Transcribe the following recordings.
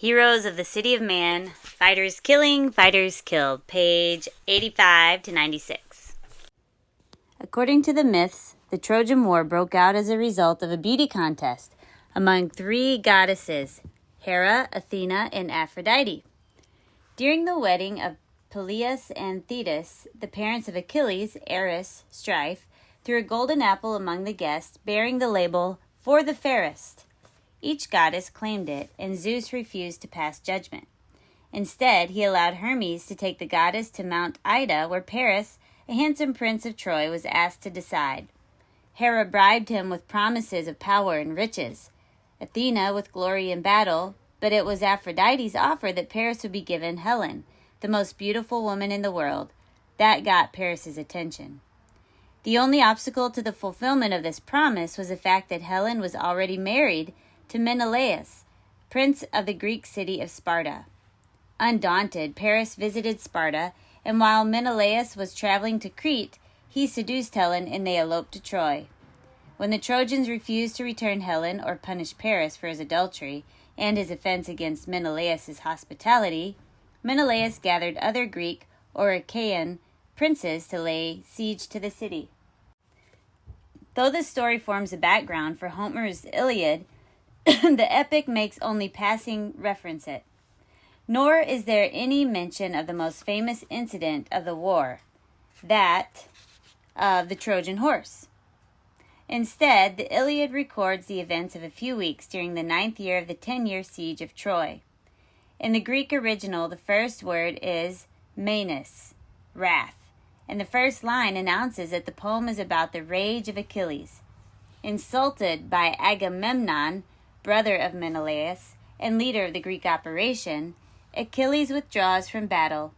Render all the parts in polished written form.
Heroes of the City of Man, Fighters Killing, Fighters Killed, page 85 to 96. According to the myths, the Trojan War broke out as a result of a beauty contest among three goddesses, Hera, Athena, and Aphrodite. During the wedding of Peleus and Thetis, the parents of Achilles, Ares, Strife, threw a golden apple among the guests, bearing the label, "For the fairest." Each goddess claimed it, and Zeus refused to pass judgment. Instead, he allowed Hermes to take the goddess to Mount Ida, where Paris, a handsome prince of Troy, was asked to decide. Hera bribed him with promises of power and riches, Athena with glory in battle, but it was Aphrodite's offer that Paris would be given Helen, the most beautiful woman in the world. That got Paris's attention. The only obstacle to the fulfillment of this promise was the fact that Helen was already married to Menelaus, prince of the Greek city of Sparta. Undaunted, Paris visited Sparta, and while Menelaus was traveling to Crete, he seduced Helen and they eloped to Troy. When the Trojans refused to return Helen or punish Paris for his adultery and his offense against Menelaus' hospitality, Menelaus gathered other Greek or Achaean princes to lay siege to the city. Though this story forms a background for Homer's Iliad, the epic makes only passing reference it. Nor is there any mention of the most famous incident of the war, that of the Trojan horse. Instead, the Iliad records the events of a few weeks during the 9th year of the 10-year siege of Troy. In the Greek original, the first word is menes, wrath, and the first line announces that the poem is about the rage of Achilles. Insulted by Agamemnon, brother of Menelaus and leader of the Greek operation, Achilles withdraws from battle,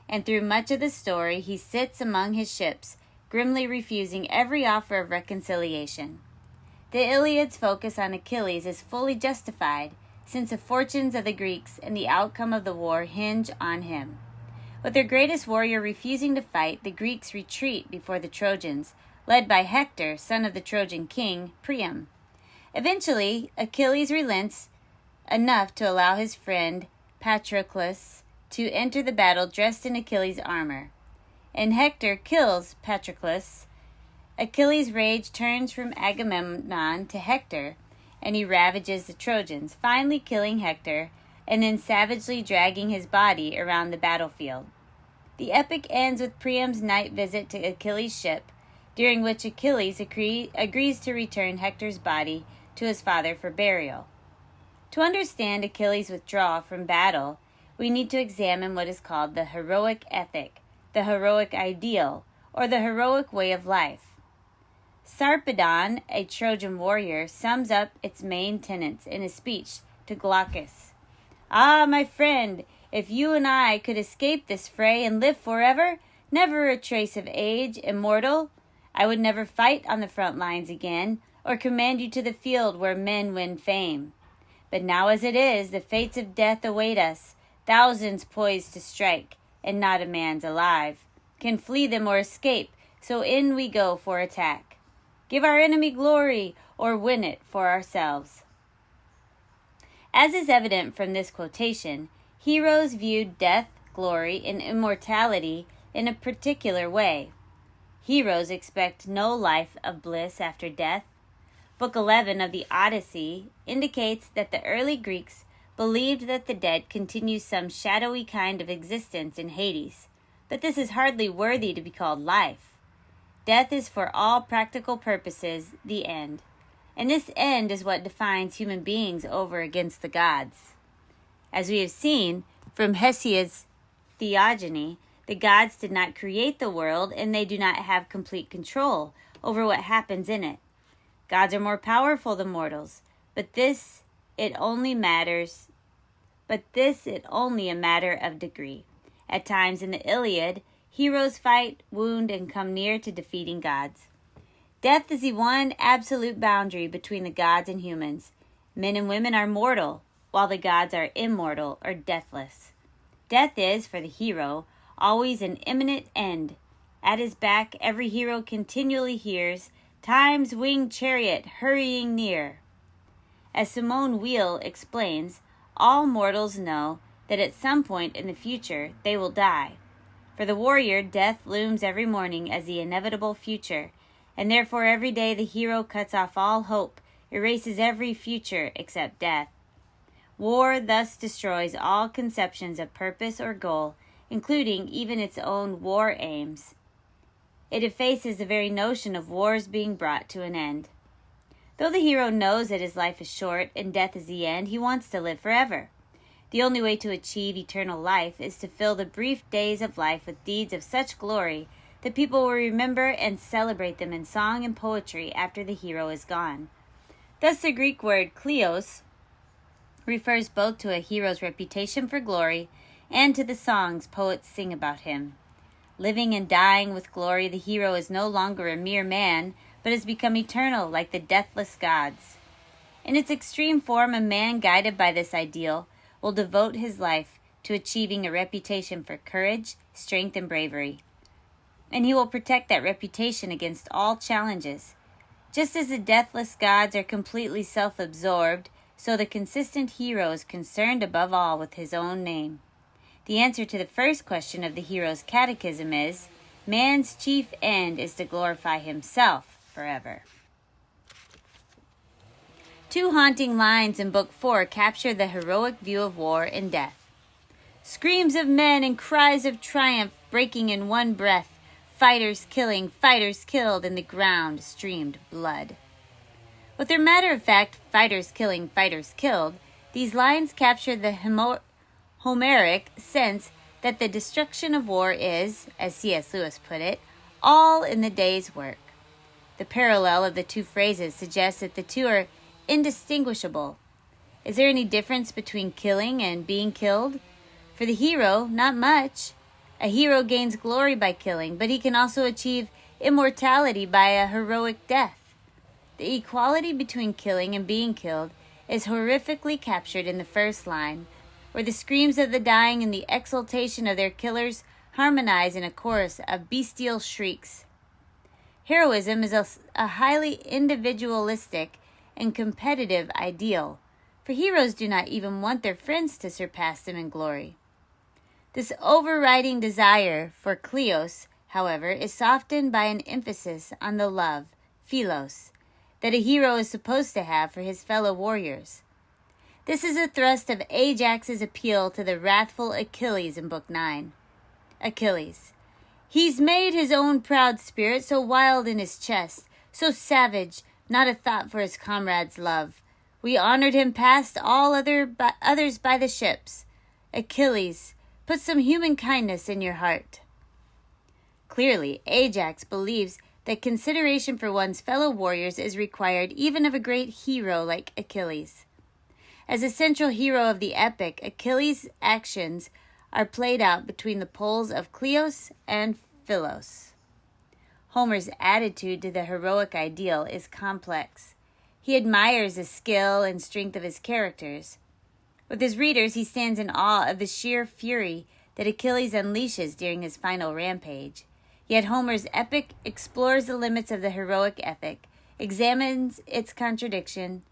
and through much of the story he sits among his ships, grimly refusing every offer of reconciliation. The Iliad's focus on Achilles is fully justified, since the fortunes of the Greeks and the outcome of the war hinge on him. With their greatest warrior refusing to fight, the Greeks retreat before the Trojans, led by Hector, son of the Trojan king, Priam. Eventually, Achilles relents enough to allow his friend Patroclus to enter the battle dressed in Achilles' armor. And Hector kills Patroclus. Achilles' rage turns from Agamemnon to Hector, and he ravages the Trojans, finally killing Hector and then savagely dragging his body around the battlefield. The epic ends with Priam's night visit to Achilles' ship, during which Achilles agrees to return Hector's body to his father for burial. To understand Achilles' withdrawal from battle, we need to examine what is called the heroic ethic, the heroic ideal, or the heroic way of life. Sarpedon, a Trojan warrior, sums up its main tenets in a speech to Glaucus. "Ah, my friend, if you and I could escape this fray and live forever, never a trace of age, immortal, I would never fight on the front lines again, or command you to the field where men win fame. But now as it is, the fates of death await us, thousands poised to strike, and not a man's alive can flee them or escape, so in we go for attack. Give our enemy glory, or win it for ourselves." As is evident from this quotation, heroes viewed death, glory, and immortality in a particular way. Heroes expect no life of bliss after death. Book 11 of the Odyssey indicates that the early Greeks believed that the dead continue some shadowy kind of existence in Hades, but this is hardly worthy to be called life. Death is for all practical purposes the end, and this end is what defines human beings over against the gods. As we have seen from Hesiod's Theogony, the gods did not create the world and they do not have complete control over what happens in it. Gods are more powerful than mortals, but this it only a matter of degree. At times in the Iliad, heroes fight, wound, and come near to defeating gods. Death is the one absolute boundary between the gods and humans. Men and women are mortal, while the gods are immortal or deathless. Death is, for the hero, always an imminent end. At his back, every hero continually hears Time's winged chariot hurrying near. As Simone Weil explains, all mortals know that at some point in the future they will die. For the warrior, death looms every morning as the inevitable future, and therefore every day the hero cuts off all hope, erases every future except death. War thus destroys all conceptions of purpose or goal, including even its own war aims. It effaces the very notion of wars being brought to an end. Though the hero knows that his life is short and death is the end, he wants to live forever. The only way to achieve eternal life is to fill the brief days of life with deeds of such glory that people will remember and celebrate them in song and poetry after the hero is gone. Thus the Greek word kleos refers both to a hero's reputation for glory and to the songs poets sing about him. Living and dying with glory, the hero is no longer a mere man, but has become eternal like the deathless gods. In its extreme form, a man guided by this ideal will devote his life to achieving a reputation for courage, strength, and bravery. And he will protect that reputation against all challenges. Just as the deathless gods are completely self-absorbed, so the consistent hero is concerned above all with his own name. The answer to the first question of the hero's catechism is, man's chief end is to glorify himself forever. Two haunting lines in Book 4 capture the heroic view of war and death. Screams of men and cries of triumph breaking in one breath. Fighters killing, fighters killed, and the ground streamed blood. With their matter-of-fact fighters killing, fighters killed, these lines capture the Homeric sense that the destruction of war is, as C.S. Lewis put it, all in the day's work. The parallel of the two phrases suggests that the two are indistinguishable. Is there any difference between killing and being killed? For the hero, not much. A hero gains glory by killing, but he can also achieve immortality by a heroic death. The equality between killing and being killed is horrifically captured in the first line, where the screams of the dying and the exultation of their killers harmonize in a chorus of bestial shrieks. Heroism is a highly individualistic and competitive ideal, for heroes do not even want their friends to surpass them in glory. This overriding desire for kleos, however, is softened by an emphasis on the love, philos, that a hero is supposed to have for his fellow warriors. This is a thrust of Ajax's appeal to the wrathful Achilles in Book 9. Achilles. He's made his own proud spirit so wild in his chest, so savage, not a thought for his comrades' love. We honored him past all others by the ships. Achilles, put some human kindness in your heart. Clearly, Ajax believes that consideration for one's fellow warriors is required even of a great hero like Achilles. As a central hero of the epic, Achilles' actions are played out between the poles of Kleos and Philos. Homer's attitude to the heroic ideal is complex. He admires the skill and strength of his characters. With his readers, he stands in awe of the sheer fury that Achilles unleashes during his final rampage. Yet Homer's epic explores the limits of the heroic epic, examines its contradiction,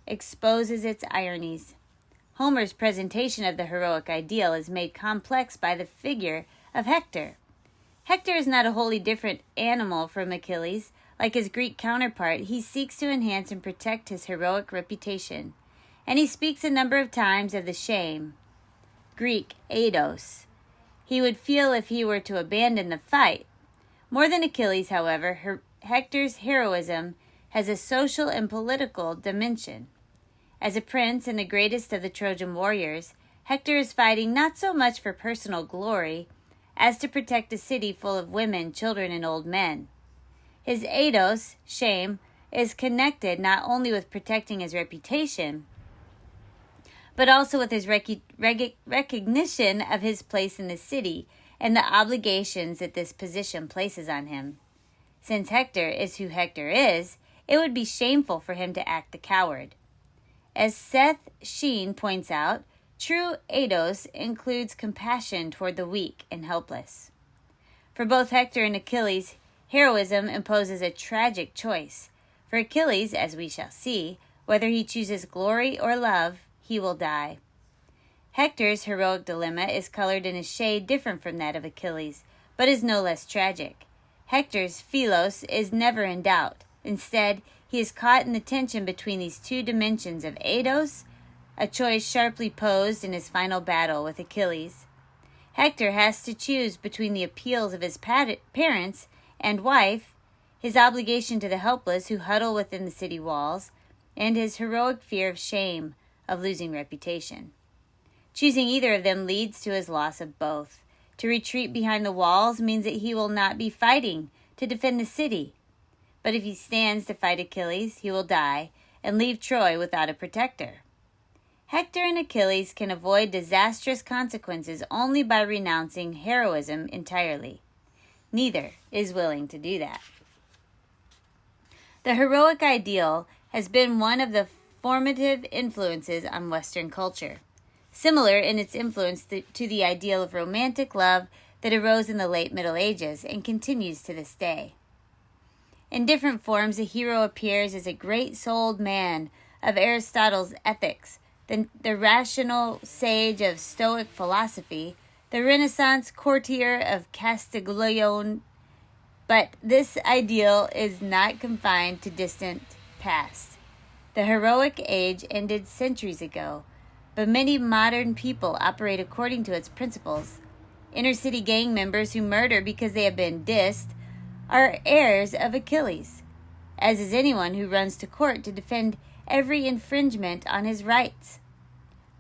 exposes its ironies. Homer's presentation of the heroic ideal is made complex by the figure of Hector. Hector is not a wholly different animal from Achilles. Like his Greek counterpart, he seeks to enhance and protect his heroic reputation, and he speaks a number of times of the shame, Greek eidos, he would feel if he were to abandon the fight. More than Achilles, however, Hector's heroism has a social and political dimension. As a prince and the greatest of the Trojan warriors, Hector is fighting not so much for personal glory as to protect a city full of women, children, and old men. His eidos, shame, is connected not only with protecting his reputation, but also with his recognition of his place in the city and the obligations that this position places on him. Since Hector is who Hector is, it would be shameful for him to act the coward. As Seth Sheen points out, true eidos includes compassion toward the weak and helpless. For both Hector and Achilles, heroism imposes a tragic choice. For Achilles, as we shall see, whether he chooses glory or love, he will die. Hector's heroic dilemma is colored in a shade different from that of Achilles, but is no less tragic. Hector's Philos is never in doubt. Instead, he is caught in the tension between these two dimensions of Eidos, a choice sharply posed in his final battle with Achilles. Hector has to choose between the appeals of his parents and wife, his obligation to the helpless who huddle within the city walls, and his heroic fear of shame, of losing reputation. Choosing either of them leads to his loss of both. To retreat behind the walls means that he will not be fighting to defend the city. But if he stands to fight Achilles, he will die and leave Troy without a protector. Hector and Achilles can avoid disastrous consequences only by renouncing heroism entirely. Neither is willing to do that. The heroic ideal has been one of the formative influences on Western culture, similar in its influence to the ideal of romantic love that arose in the late Middle Ages and continues to this day. In different forms, a hero appears as a great-souled man of Aristotle's Ethics, the rational sage of Stoic philosophy, the Renaissance courtier of Castiglione. But this ideal is not confined to distant past. The heroic age ended centuries ago, but many modern people operate according to its principles. Inner-city gang members who murder because they have been dissed are heirs of Achilles, as is anyone who runs to court to defend every infringement on his rights.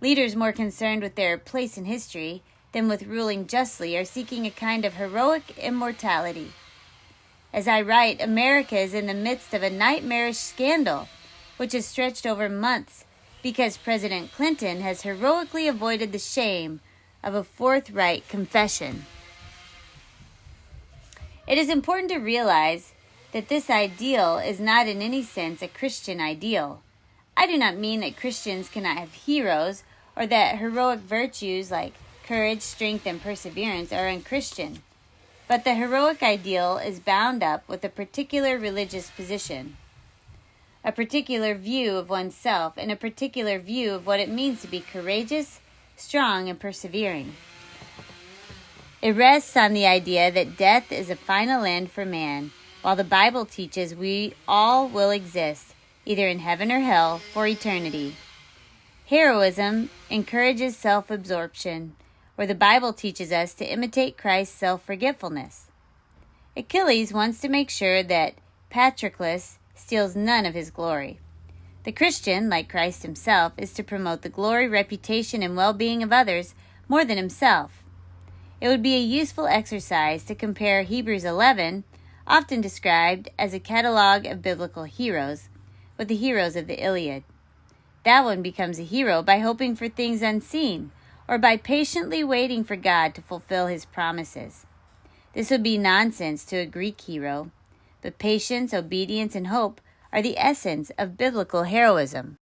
Leaders more concerned with their place in history than with ruling justly are seeking a kind of heroic immortality. As I write, America is in the midst of a nightmarish scandal, which has stretched over months because President Clinton has heroically avoided the shame of a forthright confession. It is important to realize that this ideal is not in any sense a Christian ideal. I do not mean that Christians cannot have heroes or that heroic virtues like courage, strength, and perseverance are unchristian. But the heroic ideal is bound up with a particular religious position, a particular view of oneself, and a particular view of what it means to be courageous, strong, and persevering. It rests on the idea that death is a final end for man, while the Bible teaches we all will exist, either in heaven or hell, for eternity. Heroism encourages self-absorption, where the Bible teaches us to imitate Christ's self-forgetfulness. Achilles wants to make sure that Patroclus steals none of his glory. The Christian, like Christ himself, is to promote the glory, reputation, and well-being of others more than himself. It would be a useful exercise to compare Hebrews 11, often described as a catalog of biblical heroes, with the heroes of the Iliad. That one becomes a hero by hoping for things unseen, or by patiently waiting for God to fulfill his promises. This would be nonsense to a Greek hero, but patience, obedience, and hope are the essence of biblical heroism.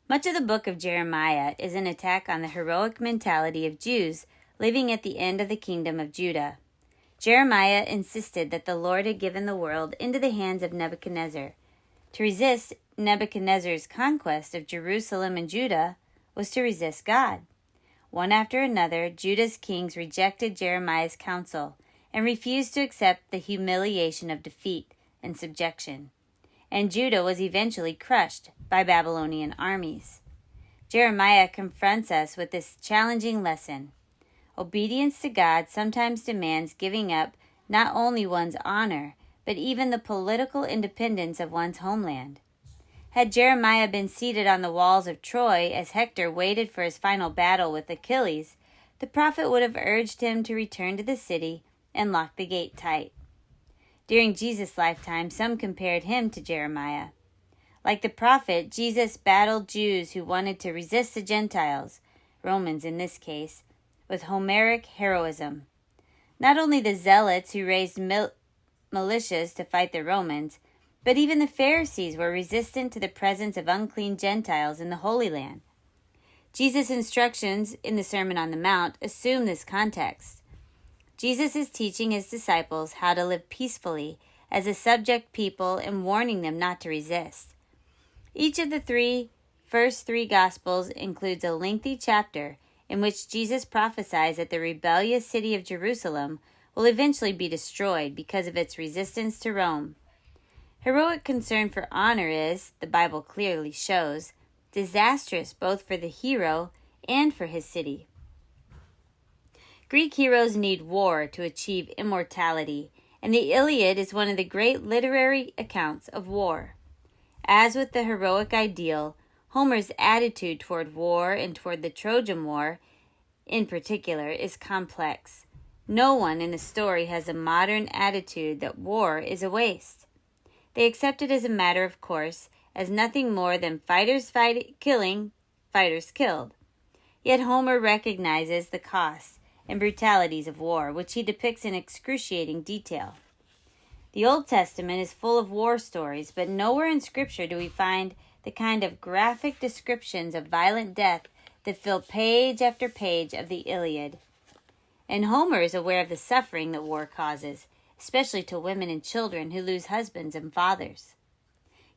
Much of the book of Jeremiah is an attack on the heroic mentality of Jews living at the end of the kingdom of Judah. Jeremiah insisted that the Lord had given the world into the hands of Nebuchadnezzar. To resist Nebuchadnezzar's conquest of Jerusalem and Judah was to resist God. One after another, Judah's kings rejected Jeremiah's counsel and refused to accept the humiliation of defeat and subjection. And Judah was eventually crushed by Babylonian armies. Jeremiah confronts us with this challenging lesson. Obedience to God sometimes demands giving up not only one's honor, but even the political independence of one's homeland. Had Jeremiah been seated on the walls of Troy as Hector waited for his final battle with Achilles, the prophet would have urged him to return to the city and lock the gate tight. During Jesus' lifetime, some compared him to Jeremiah. Like the prophet, Jesus battled Jews who wanted to resist the Gentiles, Romans in this case, with Homeric heroism. Not only the zealots who raised militias to fight the Romans, but even the Pharisees were resistant to the presence of unclean Gentiles in the Holy Land. Jesus' instructions in the Sermon on the Mount assume this context. Jesus is teaching his disciples how to live peacefully as a subject people and warning them not to resist. Each of the three first 3 Gospels includes a lengthy chapter in which Jesus prophesies that the rebellious city of Jerusalem will eventually be destroyed because of its resistance to Rome. Heroic concern for honor is, the Bible clearly shows, disastrous both for the hero and for his city. Greek heroes need war to achieve immortality, and the Iliad is one of the great literary accounts of war. As with the heroic ideal, Homer's attitude toward war and toward the Trojan War, in particular, is complex. No one in the story has a modern attitude that war is a waste. They accept it as a matter of course, as nothing more than fighters killing, fighters killed. Yet Homer recognizes the costs and brutalities of war, which he depicts in excruciating detail. The Old Testament is full of war stories, but nowhere in Scripture do we find the kind of graphic descriptions of violent death that fill page after page of the Iliad. And Homer is aware of the suffering that war causes, especially to women and children who lose husbands and fathers.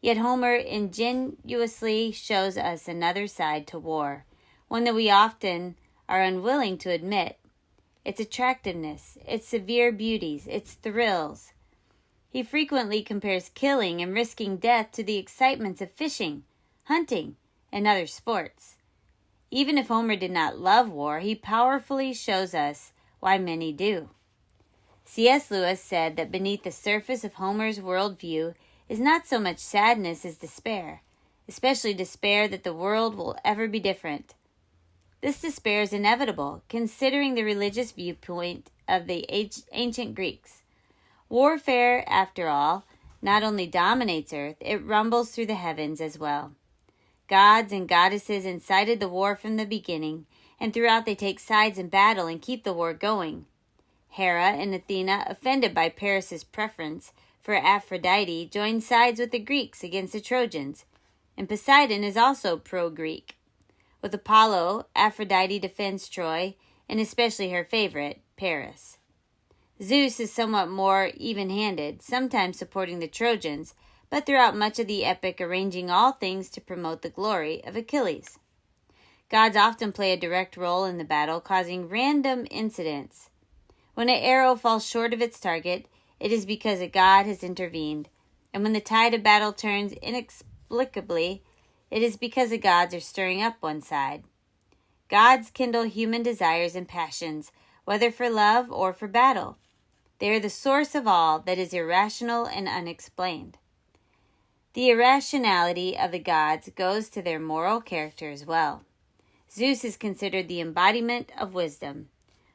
Yet Homer ingenuously shows us another side to war, one that we often are unwilling to admit. Its attractiveness, its severe beauties, its thrills. He frequently compares killing and risking death to the excitements of fishing, hunting, and other sports. Even if Homer did not love war, he powerfully shows us why many do. C.S. Lewis said that beneath the surface of Homer's worldview is not so much sadness as despair, especially despair that the world will ever be different. This despair is inevitable, considering the religious viewpoint of the ancient Greeks. Warfare, after all, not only dominates earth, it rumbles through the heavens as well. Gods and goddesses incited the war from the beginning, and throughout they take sides in battle and keep the war going. Hera and Athena, offended by Paris' preference for Aphrodite, join sides with the Greeks against the Trojans, and Poseidon is also pro-Greek. With Apollo, Aphrodite defends Troy, and especially her favorite, Paris. Zeus is somewhat more even-handed, sometimes supporting the Trojans, but throughout much of the epic arranging all things to promote the glory of Achilles. Gods often play a direct role in the battle, causing random incidents. When an arrow falls short of its target, it is because a god has intervened, and when the tide of battle turns inexplicably, it is because the gods are stirring up one side. Gods kindle human desires and passions, whether for love or for battle. They are the source of all that is irrational and unexplained. The irrationality of the gods goes to their moral character as well. Zeus is considered the embodiment of wisdom,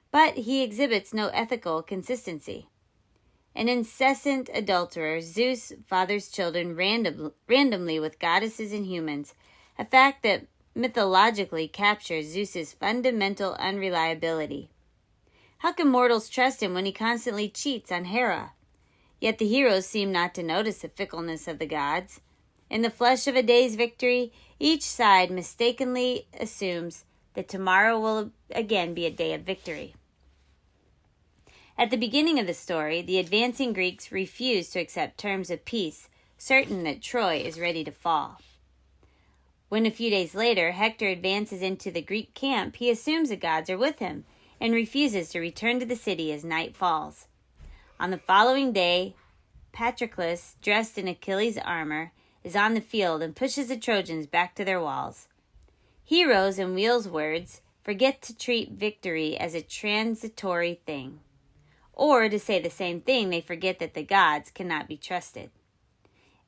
but he exhibits no ethical consistency. An incessant adulterer, Zeus fathers children randomly with goddesses and humans, a fact that mythologically captures Zeus's fundamental unreliability. How can mortals trust him when he constantly cheats on Hera? Yet the heroes seem not to notice the fickleness of the gods. In the flush of a day's victory, each side mistakenly assumes that tomorrow will again be a day of victory. At the beginning of the story, the advancing Greeks refuse to accept terms of peace, certain that Troy is ready to fall. When a few days later Hector advances into the Greek camp, he assumes the gods are with him and refuses to return to the city as night falls. On the following day, Patroclus, dressed in Achilles' armor, is on the field and pushes the Trojans back to their walls. Heroes, in Wheel's words, forget to treat victory as a transitory thing. Or, to say the same thing, they forget that the gods cannot be trusted.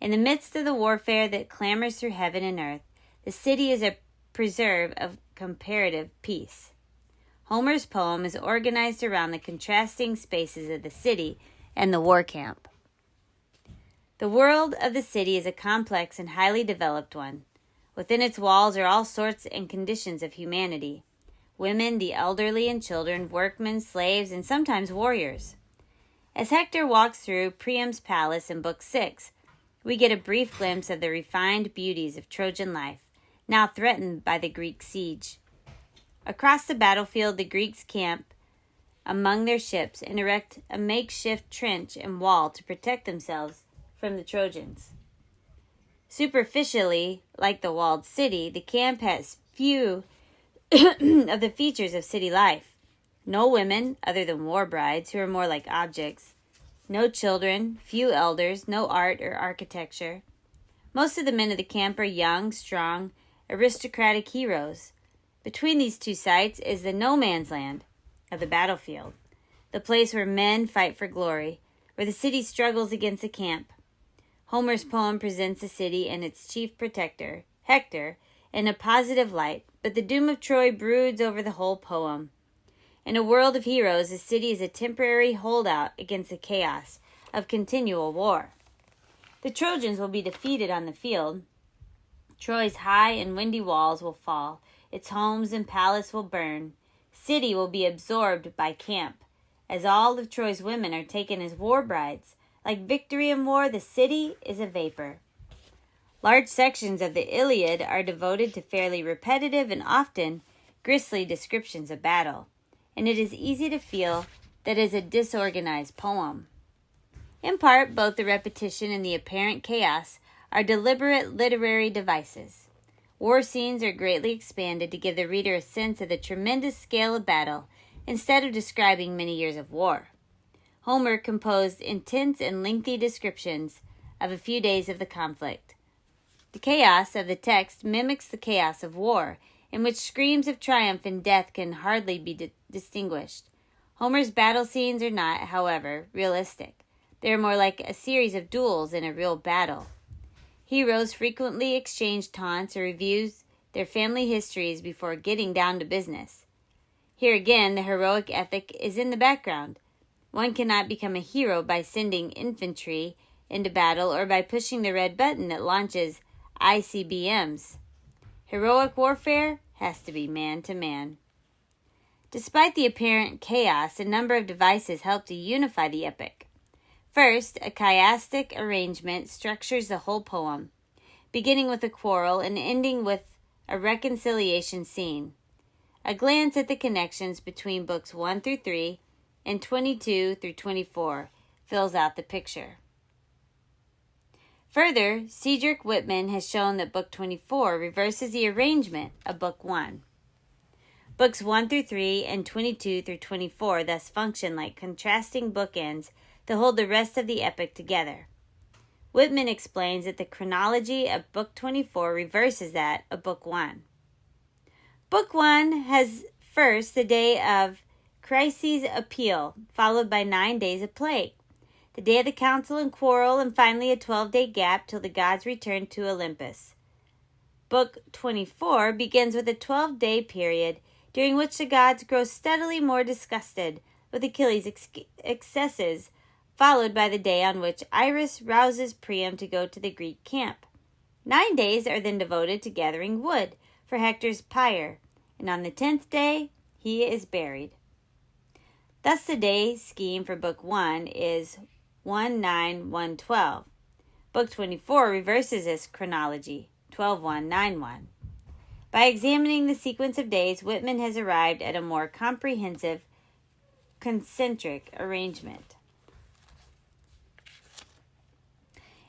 In the midst of the warfare that clamors through heaven and earth, the city is a preserve of comparative peace. Homer's poem is organized around the contrasting spaces of the city and the war camp. The world of the city is a complex and highly developed one. Within its walls are all sorts and conditions of humanity. Women, the elderly and children, workmen, slaves, and sometimes warriors. As Hector walks through Priam's palace in Book 6, we get a brief glimpse of the refined beauties of Trojan life, now threatened by the Greek siege. Across the battlefield, the Greeks camp among their ships and erect a makeshift trench and wall to protect themselves from the Trojans. Superficially, like the walled city, the camp has few of the features of city life. No women, other than war brides, who are more like objects. No children, few elders, no art or architecture. Most of the men of the camp are young, strong, aristocratic heroes. Between these two sites is the no man's land of the battlefield, the place where men fight for glory, where the city struggles against the camp. Homer's poem presents the city and its chief protector, Hector, in a positive light, but the doom of Troy broods over the whole poem. In a world of heroes, the city is a temporary holdout against the chaos of continual war. The Trojans will be defeated on the field. Troy's high and windy walls will fall. Its homes and palace will burn. City will be absorbed by camp, as all of Troy's women are taken as war brides. Like victory in war, the city is a vapor. Large sections of the Iliad are devoted to fairly repetitive and often grisly descriptions of battle, and it is easy to feel that it is a disorganized poem. In part, both the repetition and the apparent chaos are deliberate literary devices. War scenes are greatly expanded to give the reader a sense of the tremendous scale of battle instead of describing many years of war. Homer composed intense and lengthy descriptions of a few days of the conflict. The chaos of the text mimics the chaos of war, in which screams of triumph and death can hardly be distinguished. Homer's battle scenes are not, however, realistic. They are more like a series of duels in a real battle. Heroes frequently exchange taunts or reviews their family histories before getting down to business. Here again, the heroic ethic is in the background. One cannot become a hero by sending infantry into battle or by pushing the red button that launches ICBMs. Heroic warfare has to be man to man. Despite the apparent chaos, a number of devices help to unify the epic. First, a chiastic arrangement structures the whole poem, beginning with a quarrel and ending with a reconciliation scene. A glance at the connections between books 1 through 3 and 22 through 24 fills out the picture. Further, Cedric Whitman has shown that Book 24 reverses the arrangement of Book 1. Books 1 through 3 and 22 through 24 thus function like contrasting bookends to hold the rest of the epic together. Whitman explains that the chronology of Book 24 reverses that of Book 1. Book 1 has first the day of Chryses' appeal, followed by 9 days of plague, the day of the council and quarrel, and finally a 12-day gap till the gods return to Olympus. Book 24 begins with a 12-day period during which the gods grow steadily more disgusted with Achilles' excesses, followed by the day on which Iris rouses Priam to go to the Greek camp. 9 days are then devoted to gathering wood for Hector's pyre, and on the 10th day he is buried. Thus the day scheme for Book 1 is 1-9-1-12. Book 24 reverses this chronology, 12-1-9-1. By examining the sequence of days, Whitman has arrived at a more comprehensive, concentric arrangement.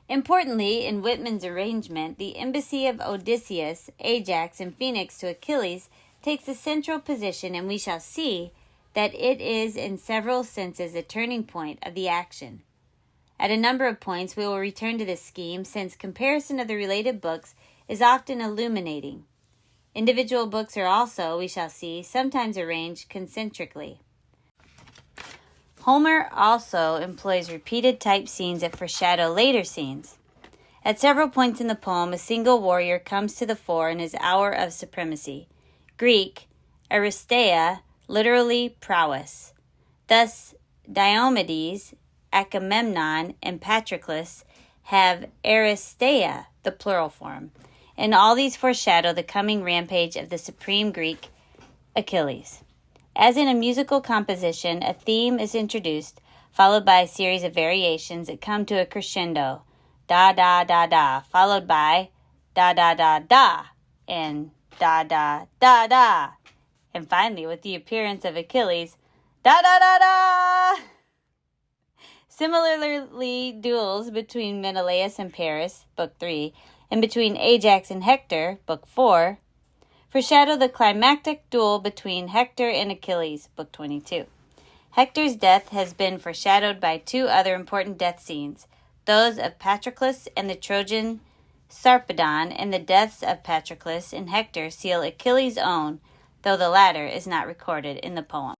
Importantly, in Whitman's arrangement, the embassy of Odysseus, Ajax, and Phoenix to Achilles takes a central position, and we shall see that it is in several senses a turning point of the action. At a number of points we will return to this scheme, since comparison of the related books is often illuminating. Individual books are also, we shall see, sometimes arranged concentrically. Homer also employs repeated type scenes that foreshadow later scenes. At several points in the poem, a single warrior comes to the fore in his hour of supremacy. Greek, Aristeia, literally prowess. Thus, Diomedes, Agamemnon, and Patroclus have Aristeia, the plural form, and all these foreshadow the coming rampage of the supreme Greek, Achilles. As in a musical composition, a theme is introduced, followed by a series of variations that come to a crescendo, da-da-da-da, followed by da-da-da-da, and da-da-da-da, and finally, with the appearance of Achilles, da-da-da-da! Similarly, duels between Menelaus and Paris, Book 3, and between Ajax and Hector, Book 4, foreshadow the climactic duel between Hector and Achilles, Book 22. Hector's death has been foreshadowed by two other important death scenes, those of Patroclus and the Trojan Sarpedon, and the deaths of Patroclus and Hector seal Achilles' own, though the latter is not recorded in the poem.